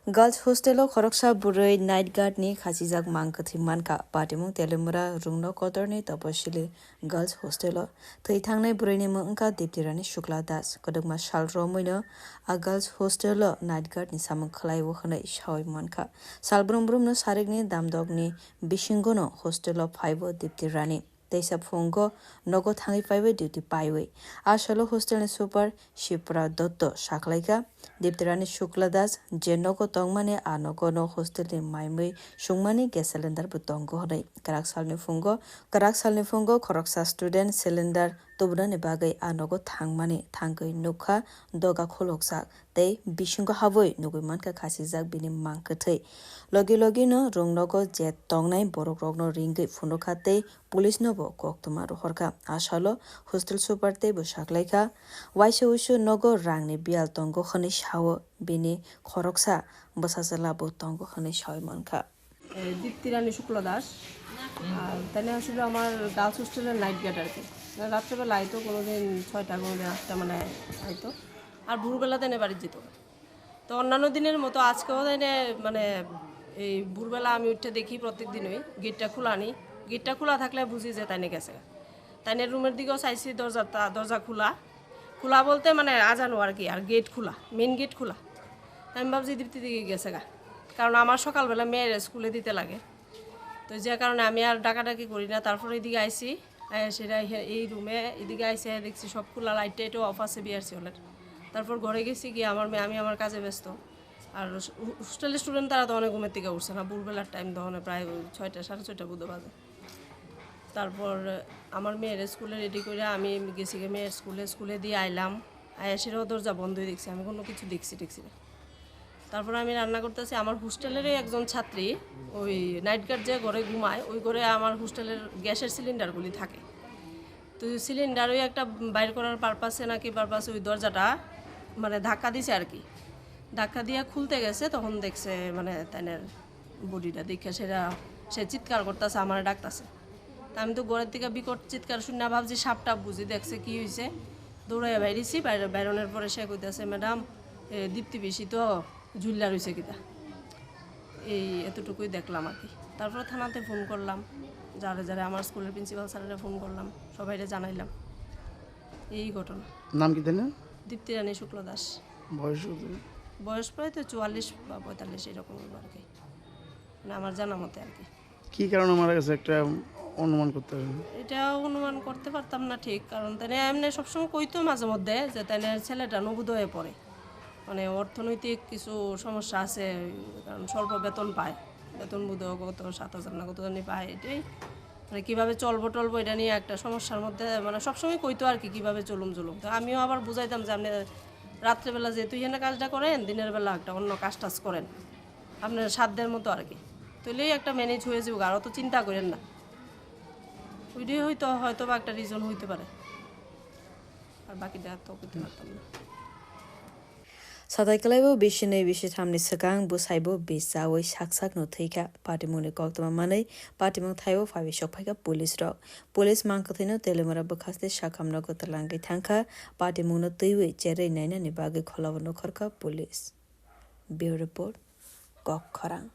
Girls hostelo khoroksa burai night guard ni khachijak mang kwthui mankha patimung telemura rungno kotorni taposili girls hostelo thei thangnai burai ni mungka diptirani shukla das kodokma salro moino a girls hostelo night guard ni samung khlai wo khnai shawai mankha salbrum brum no sarikni damdogni bisingono hostelo phaibo diptirani Teisa Fungo, Nogo Tangi Five duty paiwe. Ashalo hostel ni super Shipra Dotto Shaklaika, Dipterani Shukladas, Jenogo Tongmane, Anogo no hostel in Maimwe, Shumani gas cylinder butongo hore. Karaksal ni Fungo, Koroksa student cylinder, Tubran Bagay Anogo Tangmani, Tango Nuka, Doga Koloksak, they Bishingo Havoi, Nugumanka Kasizak Bini Mankate. Logi no, Rungnogo Jet Tongnai, Borogrogno Ringi Funokate, Police Nobo, Koktumaru Horka, Ashalo, Hostel Superte, Bushaklaika, Waishu Nogo Rangni Bial Tongo Honish Hawo, Bini, Koroksa, Bosazalabo Tongo Honish Haumanka. দীপ্তিরানী শুক্ল দাস তাই আসলে আমার girls হোস্টেলের night guard আর কি রাত্রেবেলা আইতো কোনোদিন 6টা কোনোদিন 8টা মানে আইতো আর ভোরবেলা তাই বাড়ি যেত তো অন্যান্য দিনের মতো আজকেও তাই মানে এই ভোরবেলা আমি উঠে দেখি প্রত্যেক দিনই গেটটা খোলা থাকলে বুঝি যে তাই গেছে তাই রুমের দিকেও চাইছি দরজা খোলা বলতে মানে আজানো আর কি আর গেট খোলা মেন গেট খোলা আমি ভাবছি দীপ্তি দিকে গেছে গা কারণ আমার সকালবেলা মেয়ের স্কুলে দিতে লাগে তো যে কারণে আমি আর ডাকাডাকি করি না তারপর এদিকে আইসি সেটা এই রুমে এদিকে আইসি দেখছি সব খোলা লাইটটা অফ আছে বিআরসি হলের তারপর ঘরে গেছি গিয়ে আমি আমার কাজে ব্যস্ত আর হোস্টেলের স্টুডেন্ট তারা তো অনেক ঘুমের থেকে উঠছে না ভোরবেলার টাইম তখন প্রায় 6টা 6:30 বুধ বাজে তারপর আমার মেয়ের স্কুলে রেডি করে আমি গেছি গিয়ে মেয়ের স্কুলে দিয়ে আইলাম সেটাও দরজা বন্ধই দেখছি আমি কোনো কিছু দেখছি না তারপর আমি রান্না করতেছি আমার হোস্টেলেরই একজন ছাত্রী ওই নাইট গার্ড যে ঘরে ঘুমায় ওই ঘরে আমার হোস্টেলের গ্যাসের সিলিন্ডারগুলি থাকে তো সিলিন্ডার ওই একটা বাইর করার পারপাসে ওই দরজাটা মানে ধাক্কা দিছে আর কি ধাক্কা দিয়ে খুলতে গেছে তখন দেখছে মানে তাইনের বডিটা দেখে সে চিৎকার করতেছে আমার ডাকতেছে তা আমি তো ঘরের থেকে বিকট চিৎকার শুনে ভাবছি সাপটা বুঝি দেখছে কি হয়েছে দৌড়াইয়া বাইরেছি বাইরনের পরে সে কইতেছে ম্যাডাম দীপ্তি বেশি তো ঝুল্লা রয়েছে কিতা এই এতটুকুই দেখলাম আর কি তারপর থানাতে ফোন করলাম যারা আমার স্কুলের প্রিন্সিপাল স্যারেরা ফোন করলাম সবাইরে জানাইলাম এই ঘটনা নাম কি দেন দীপ্তিরানী শুক্ল দাস বয়স প্রায় তো 44 বা 45 এরকম আর কি মানে আমার জানা মতে আর কি কি কারণে মারা গেছে একটা অনুমান করতে হবে এটা অনুমান করতে পারতাম না ঠিক কারণ তাই এমনি সবসময় কইতো মাঝে মধ্যে যে তাই ছেলেটা নবোদয়ে পড়ে মানে অর্থনৈতিক কিছু সমস্যা আছে কারণ স্বল্প বেতন পায় বেতন বোধহয় কত 7,000 না কত জানি পায় এটাই মানে কীভাবে চলবো এটা নিয়ে একটা সমস্যার মধ্যে মানে সবসময় কইতো আর কি কীভাবে চলুম তো আমিও আবার বুঝাইতাম যে আপনি রাত্রেবেলা যেহেতু এখানে কাজটা করেন দিনের বেলা একটা অন্য কাজ করেন আপনার সাধ্যের মতো আর কি তাহলেই একটা ম্যানেজ হয়ে যাবে আর অত চিন্তা করেন না ওইটাই হয়তো বা একটা রিজন হইতে পারে আর বাকিটা তো করতে পারতাম না Sadaikalaibo Bishinay Bishitamni Sakang Busaibo Bisawi Saksak no Tika Patimuni Koktama Manay Patimong Taiwo Five Shopaka Police Rock Police Mankatino Telemara Bukaste Shakamno Gotalangi Tanka Patimuno Tiwi Jerry Nina Nibagi Kolavano Korka Police Bureau Report Gok Korang